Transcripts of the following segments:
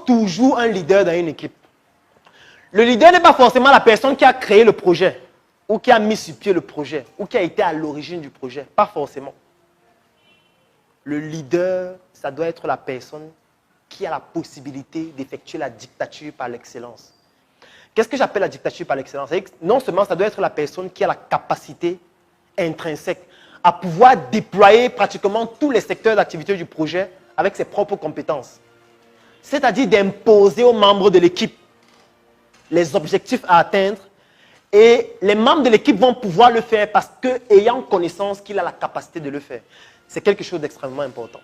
toujours un leader dans une équipe. Le leader n'est pas forcément la personne qui a créé le projet, ou qui a mis sur pied le projet, ou qui a été à l'origine du projet. Pas forcément. Le leader, ça doit être la personne qui a la possibilité d'effectuer la dictature par l'excellence. Qu'est-ce que j'appelle la dictature par l'excellence? Non seulement ça doit être la personne qui a la capacité intrinsèque à pouvoir déployer pratiquement tous les secteurs d'activité du projet avec ses propres compétences. C'est-à-dire d'imposer aux membres de l'équipe les objectifs à atteindre et les membres de l'équipe vont pouvoir le faire parce qu'ayant connaissance qu'il a la capacité de le faire. C'est quelque chose d'extrêmement important.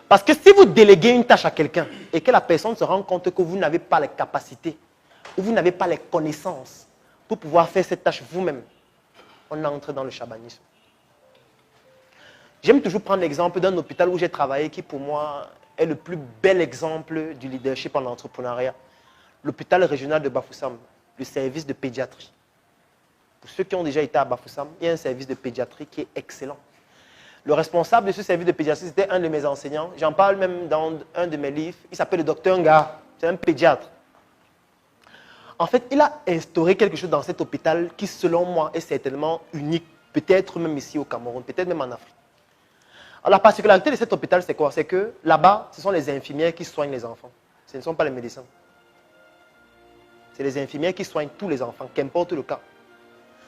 Parce que si vous déléguez une tâche à quelqu'un et que la personne se rend compte que vous n'avez pas les capacités ou vous n'avez pas les connaissances pour pouvoir faire cette tâche vous-même, on entre dans le chabanisme. J'aime toujours prendre l'exemple d'un hôpital où j'ai travaillé qui pour moi est le plus bel exemple du leadership en entrepreneuriat. L'hôpital régional de Bafoussam, le service de pédiatrie. Pour ceux qui ont déjà été à Bafoussam, il y a un service de pédiatrie qui est excellent. Le responsable de ce service de pédiatrie, c'était un de mes enseignants. J'en parle même dans un de mes livres. Il s'appelle le docteur Nga. C'est un pédiatre. En fait, il a instauré quelque chose dans cet hôpital qui, selon moi, est certainement unique. Peut-être même ici au Cameroun, peut-être même en Afrique. Alors, la particularité de cet hôpital, c'est quoi? C'est que là-bas, ce sont les infirmières qui soignent les enfants. Ce ne sont pas les médecins. C'est les infirmières qui soignent tous les enfants, qu'importe le cas.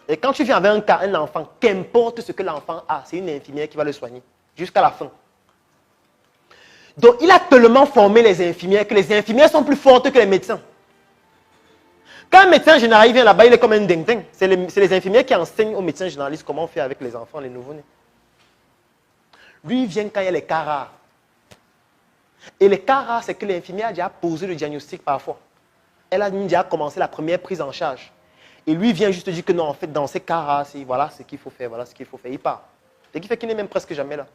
Et quand tu viens avec un cas, un enfant, qu'importe ce que l'enfant a, c'est une infirmière qui va le soigner jusqu'à la fin. Donc, il a tellement formé les infirmières que les infirmières sont plus fortes que les médecins. Quand un médecin généraliste vient là-bas, il est comme un ding-ding. C'est les infirmières qui enseignent aux médecins généralistes comment faire avec les enfants, les nouveau-nés. Lui, il vient quand il y a les cas rares. Et les cas rares, c'est que l'infirmière a déjà posé le diagnostic parfois. Elle a déjà commencé la première prise en charge. Et lui vient juste dire que non, en fait, dans ces cas-là, voilà ce qu'il faut faire, voilà ce qu'il faut faire. Il part. Ce qui fait qu'il n'est même presque jamais là.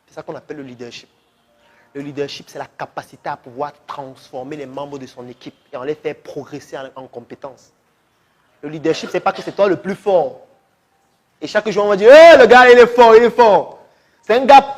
C'est ça qu'on appelle le leadership. Le leadership, c'est la capacité à pouvoir transformer les membres de son équipe et en les faire progresser en compétences. Le leadership, ce n'est pas que c'est toi le plus fort. Et chaque jour, on va dire, hey, le gars, il est fort, il est fort. C'est un gars